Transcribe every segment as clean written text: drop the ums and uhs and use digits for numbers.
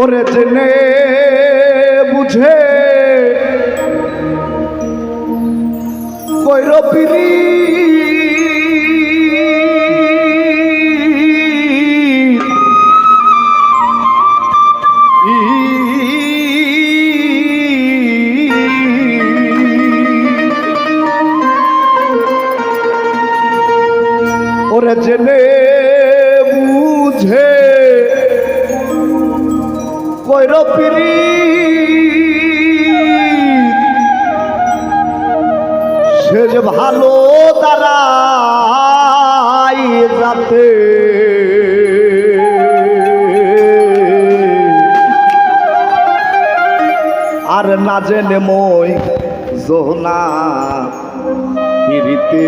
ওরে জেনে বুঝে কইর পিরি ওরে জেনে বুঝে কইর পিরি সে যে ভালো তারাই যাতে আর না জেনে মই জোহনা পিরিতে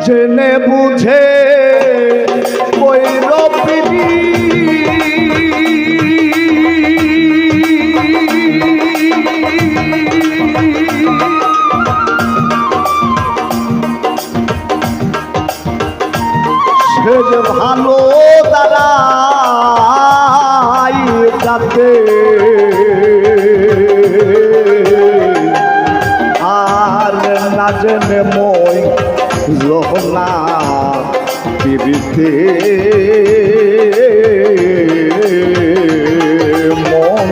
জেনে বুঝে কইর পিরি সে যে ভালো তারাই যাতে আর না জেনে মই জোহনা পিরিতে মন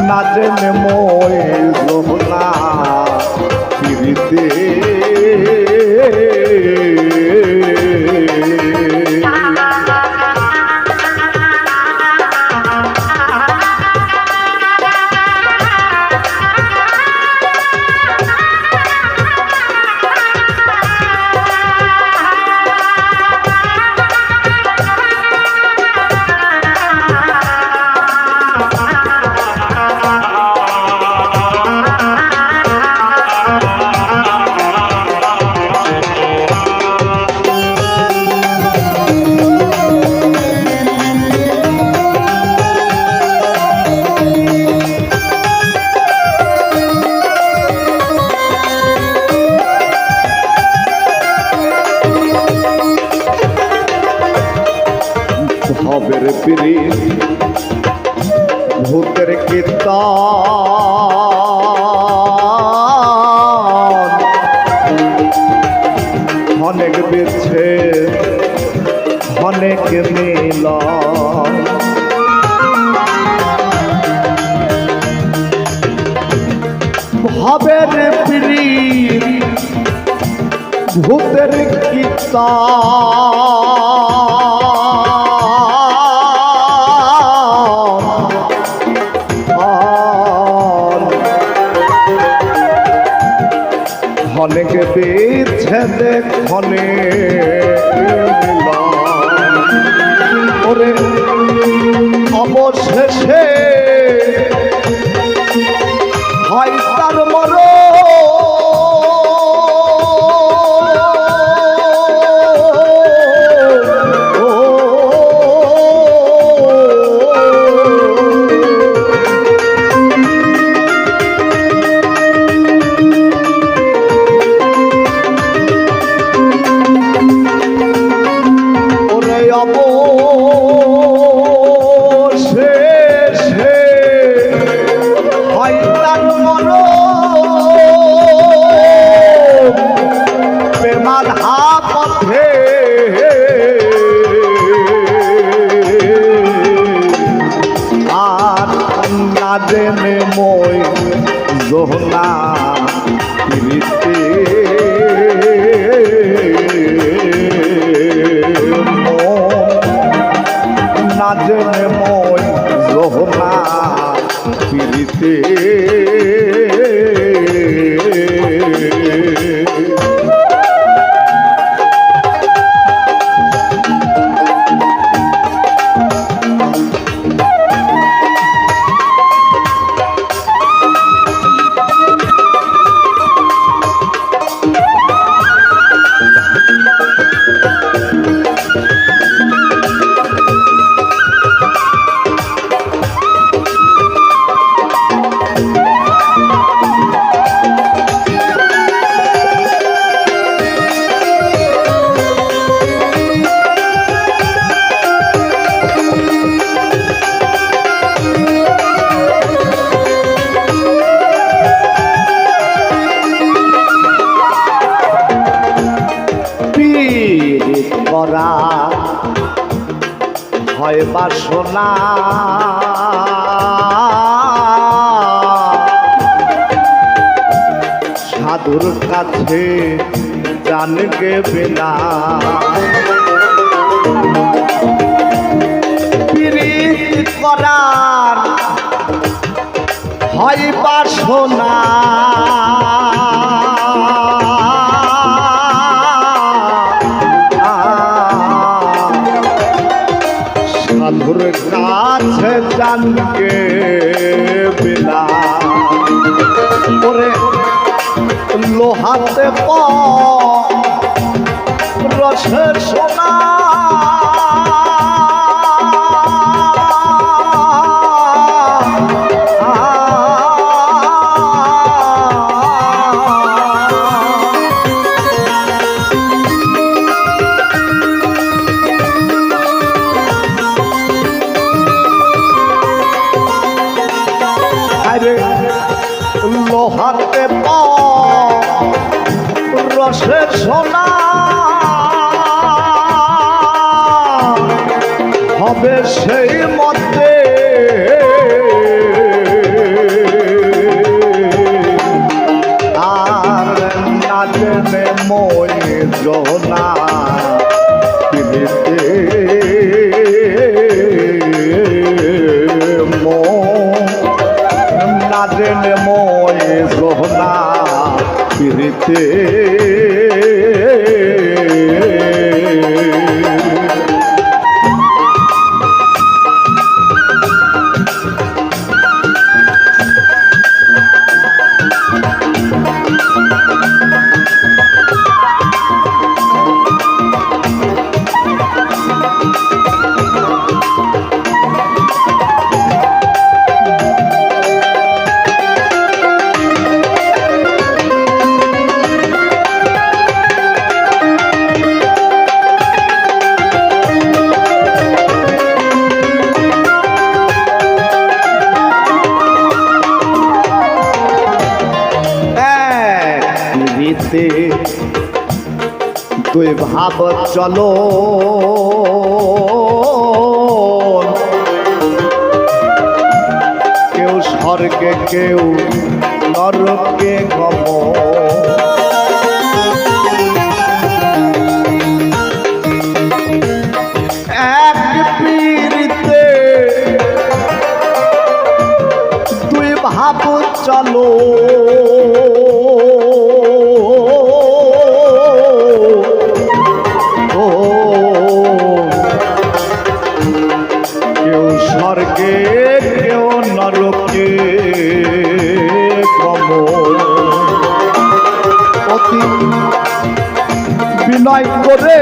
না জেনে মই জোহনা পিরিতে ভবের পিরি ভূতের কীর্তন অনেক বেছে অনেক মিলন ভবের পিরি ভূতের কীর্তন অনেক বিচ্ছেদে ক্ষণে ওরে অবশেষে হয় তার মরণ জেনে মই জোহনা পিরিতে না জেনে মই জোহনা পিরিতে বাসনা সাধুর কাছে জানগে বিনা পীড়িত করার হয় বাসনা সাধুর কাছে জানগে বিনা ওরে লোহাতে রসের সোনা লোহাতে রসের সোনা হবে সেই মতে আর না জেনে মই জোনা পিড়িতে না জেনে মই জোনা পিড়িতে তুই ভাব চলো কেউ স্বর্গে কেউ নরকে গম এক পীড়িতে তুই ভাব চলো কেউ স্বর্গে কেউ নরকে গম অতি বিনয় করে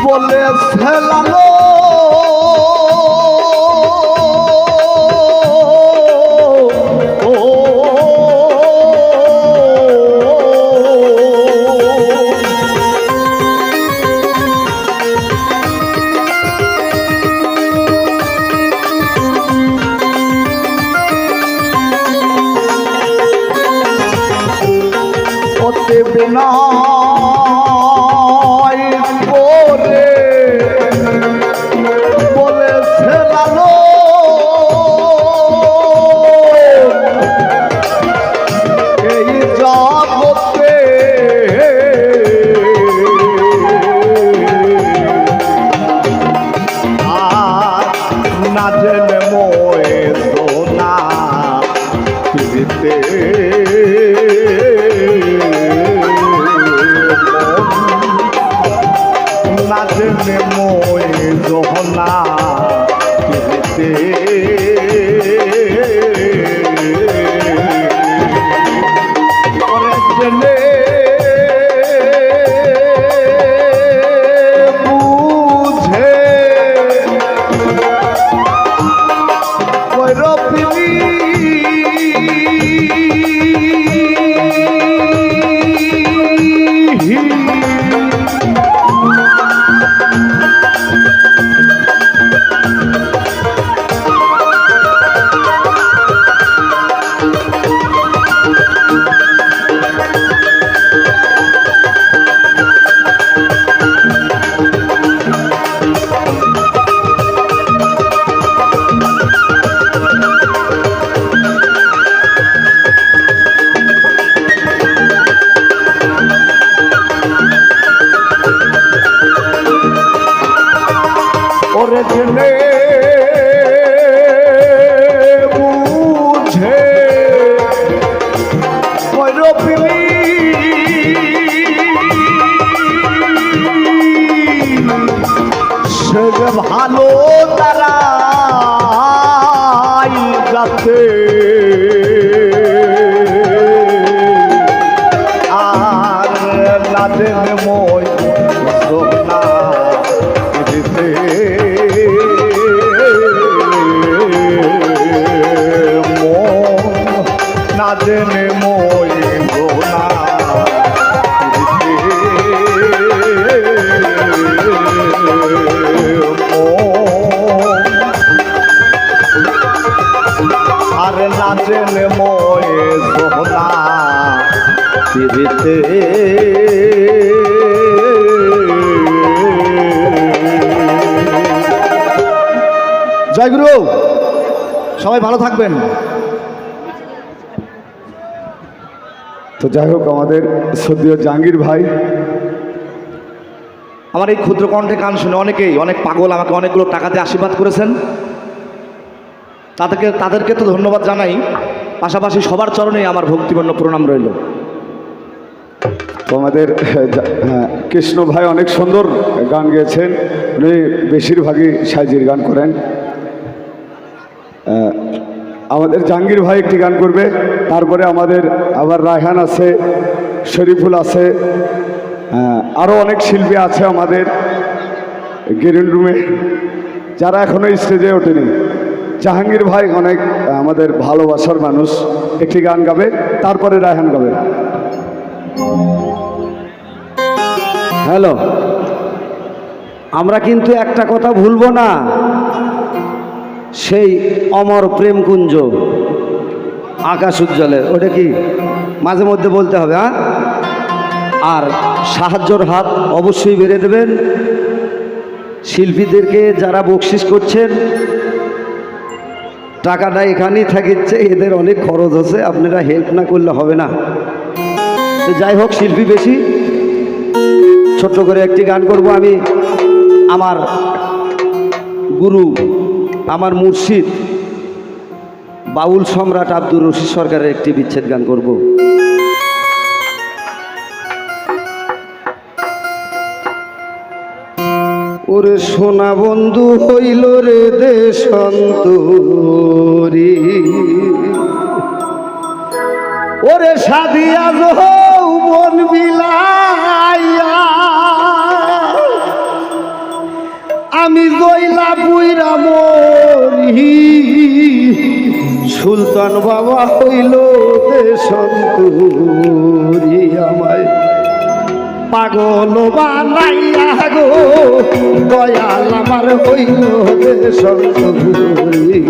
বলে ফেলালো বিনয় করে বলে ফেলালো এই জগতে আর না জেনে মই সোনা পিড়িতে না জেনে মই জহনা পিড়িতে জেনে বুঝে কৈরপিনী জেনে বুঝে ভৈরবিনী সে যে ভালো তারা যাতে আর লাদেন মই সোনা দিতে মন না জেনে মই সোনা আর নাচেন ময়ে সোহনা দিতে জয় গুরু, সবাই ভালো থাকবেন। তো যাই হোক, আমাদের সদ্য জাহাঙ্গীর ভাই, আমার এই ক্ষুদ্র কণ্ঠে গান শুনে অনেকেই, অনেক পাগল আমাকে অনেকগুলো টাকা দিয়ে আশীর্বাদ করেছেন, তাদেরকে তো ধন্যবাদ জানাই। পাশাপাশি সবার চরণেই আমার ভক্তিপূর্ণ প্রণাম রইল। তো আমাদের কৃষ্ণ ভাই অনেক সুন্দর গান গেয়েছেন, উনি বেশিরভাগই সাইজির গান করেন। আমাদের জাহাঙ্গীর ভাই একটি গান করবে, তারপরে আমাদের আবার রায়হান আছে, শরীফুল আছে, আরও অনেক শিল্পী আছে আমাদের গ্রিন রুমে, যারা এখনো স্টেজে ওঠেনি। জাহাঙ্গীর ভাই অনেক আমাদের ভালোবাসার মানুষ, একটি গান গাবে, তারপরে রায়হান গাবে। হ্যালো, আমরা কিন্তু একটা কথা ভুলবো না, সেই অমর প্রেমকুঞ্জ আকাশ উজ্জ্বলের, ওটা কি মাঝে মধ্যে বলতে হবে। হ্যাঁ, আর সাহায্যর হাত অবশ্যই বেড়ে দেবেন। শিল্পীদেরকে যারা বকশিস করছেন, টাকাটা এখানেই থাকিচ্ছে, এদের অনেক খরচ হচ্ছে, আপনারা হেল্প না করলে হবে না। যাই হোক, শিল্পী বেশি, ছোট্ট করে একটি গান করব আমি। আমার গুরু, আমার মুর্শিদ বাউল সম্রাট আব্দুর রশিদ সরকারের একটি বিচ্ছেদ গান করব। ওরে সোনা বন্ধু হইল রে দেশান্তরী, ওরে সাদিয়া যৌবন বিলাইয়া আমি জইলা পুইরা মরি, সুলতান বাবা হইল দেশান্তরী, আমায় পাগল বানাইয়া গো দয়াল আমার হইল দেশান্তরী,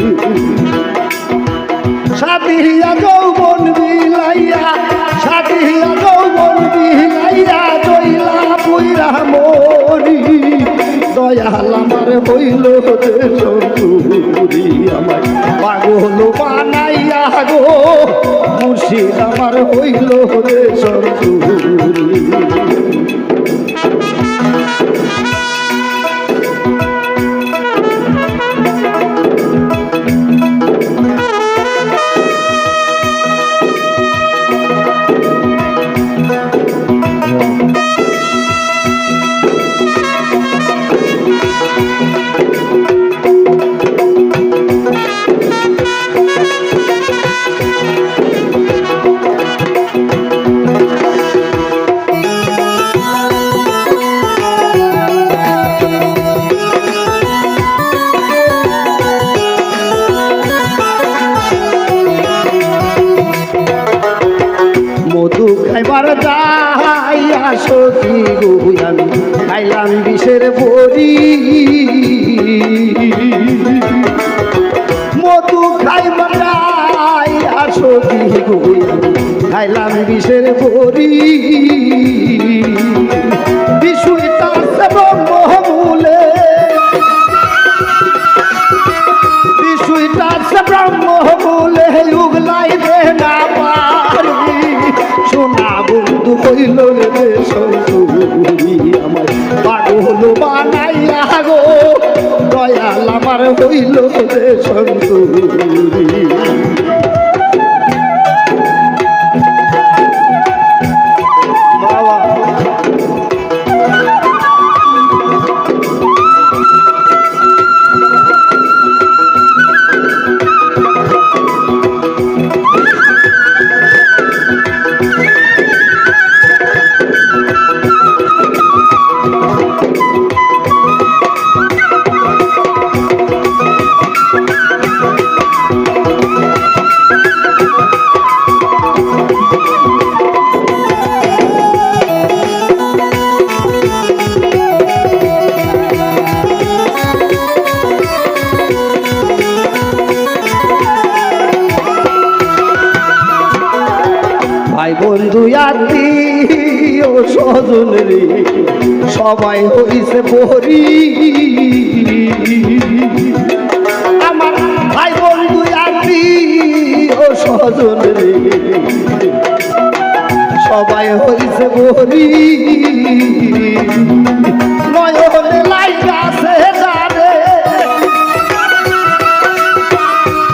সাদিয়া যৌবন বিলাইয়া, সাদিয়া যৌবন বিলাইয়া জইলা পুইরা মরি, দয়াল আমার হইল দেশান্তরী, আমায় পাগল বানাইয়া গো মুর্শিদ আমার হইল দেশান্তরী। মধু খাইবার যাইয়া সখী গো আমি খাইলাম বিষের বড়ি, মধু খাইবার যাইয়া সখী গো খাইলাম বিষের বড়ি, বিষয়টা ব্রহ্মমূলে, বিষয়টা ব্রহ্মমূলে উগলাই দে না পারি, সোনা বন্ধু হইল রে দেশান্তরী, আমায় পাগল বানাইয়া গো দয়াল আমার হইল রে সন্তুরি। বাবা ভাই বন্ধু আত্মীয় স্বজন রে সবাই হইছে বহরি। আমার ভাই বন্ধু আত্মীয় স্বজন রে সবাই হইছে বহরি। নয়নে লাইগা আছে যারে,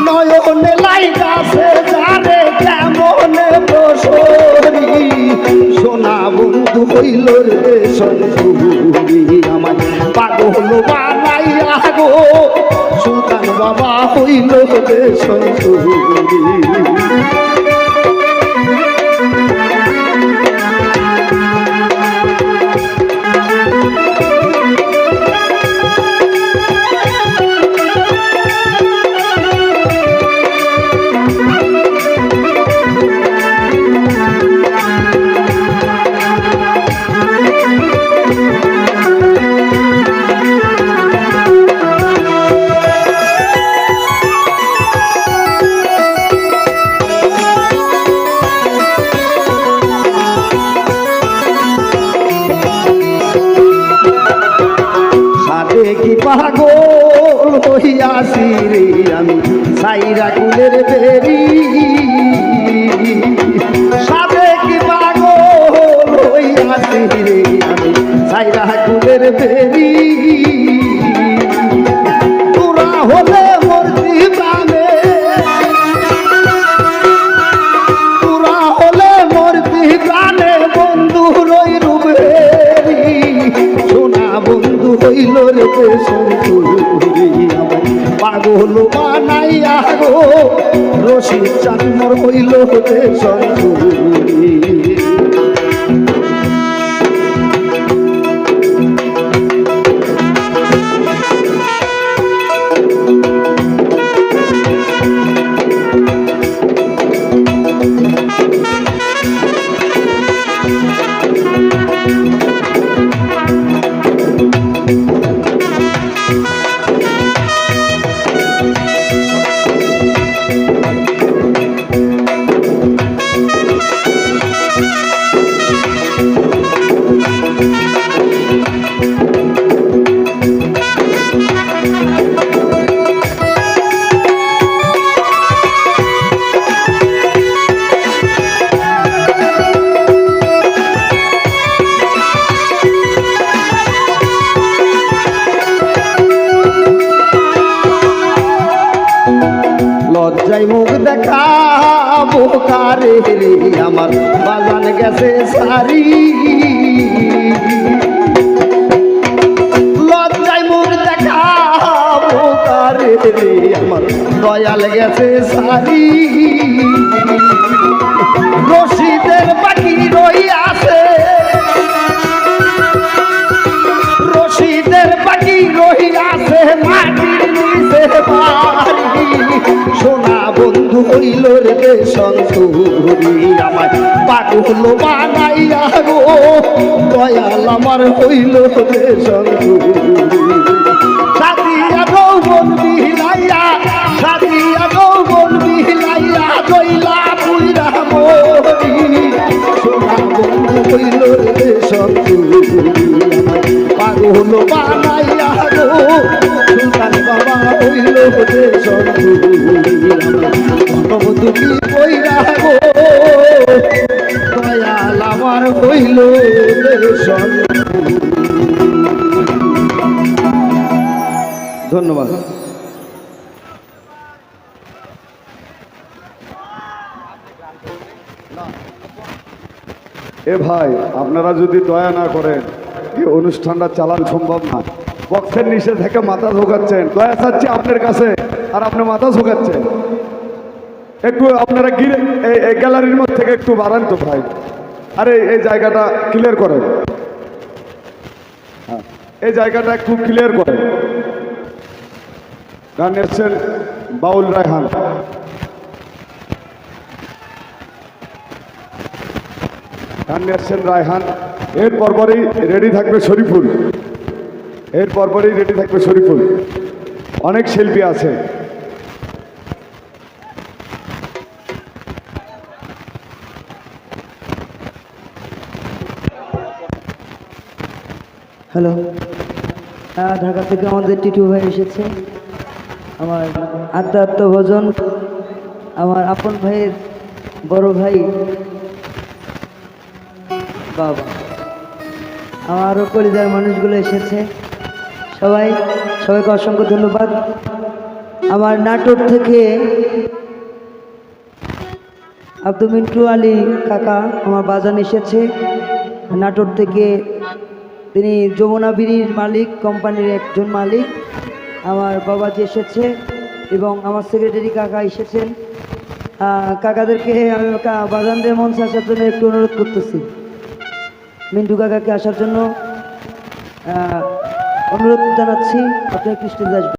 নয়নে লাইগা আছে যারে কেমনে বসরি। সোনা বন্ধু হইল রে সন্তুরি, আমার পাগল বানাইয়া গো সুলতান বাবা হইল রে সন্তুরি। কি পাগল হইয়াছি রে আমি সাইরা কুলের বেরি। সাবে কি পাগল হইয়াছি রে আমি সাইরা কুলের বেরি। তোরা হলে মূর্তি প্রাণে, তোরা হলে মূর্তি প্রাণে বন্ধু রই রূপেরি। সোনা বন্ধু হইল রে সন্তুরি, আমার পাগল বানাইয়া গো রশি চান্নর হইল রে সন্তুরি। লজ্জায় মুখ দেখাবো কারে রে আমার বাগান গেছে সারি। লজ্জায় মুখ দেখাবো কারে রে আমার দয়াল গেছে সারি। রশিদের বাকি রই আছে, রশিদের বাকি রই আছে মাটির নিচে বাড়ি। সোনা বন্ধু হইল রে সন্তুরি, আমার পাগল বানাইয়া গো দয়াল আমার হইল রে সন্তুরি। সাদিয়া যৌবন বিহিলাইয়া, সাদিয়া যৌবন বিহিলাইয়া জইলা পুইরা মরি। সোনা বন্ধু হইল রে সন্তুরি, আমার পাগল বানাইয়া গো সুলতান বাবা হইল রে সন্তুরি। তুমি কইরা গো দয়াল আমার হইল রে সন্তুরি। ধন্যবাদ। এ ভাই আপনারা যদি দয়া না করেন এই অনুষ্ঠানটা চালানো সম্ভব না। বক্সের নিচে থেকে মাথা ঝোকাচ্ছেন, দয়া চাচ্ছি আপনার কাছে, আর আপনি মাথা ঝোকাচ্ছেন। একটু আপনারা গিরে এই গ্যালারির মধ্যে থেকে একটু বাড়ান তো ভাই। আরে এই জায়গাটা ক্লিয়ার করেন, হ্যাঁ এই জায়গাটা একটু ক্লিয়ার করেন। গান এসছেন বাউল রায়হান। গান এসছেন রায়হান। এর পরপরই রেডি থাকবে শরীফুল, এর পরপরই রেডি থাকবে শরীফুল। অনেক শিল্পী আছে। হ্যালো, ঢাকা থেকে আমাদের টিটু ভাই এসেছে। আমার আত্মভোজন, আমার আপন ভাইয়ের বড় ভাই বাবা, আমারও পরিবারের মানুষগুলো এসেছে। সবাইকে অসংখ্য ধন্যবাদ। আমার নাটোর থেকে আব্দুল মিন্টু আলী কাকা আমার বাজান এসেছে। নাটোর থেকে তিনি যমুনা বিড়ির মালিক, কোম্পানির একজন মালিক। আমার বাবাজি এসেছে এবং আমার সেক্রেটারি কাকা এসেছেন। কাকাদেরকে আমি বাজানদের মঞ্চে আসার জন্য একটু অনুরোধ করতেছি। মিন্টু কাকাকে আসার জন্য অনুরোধ জানাচ্ছি, আপনি একটু স্টেজে আসবেন।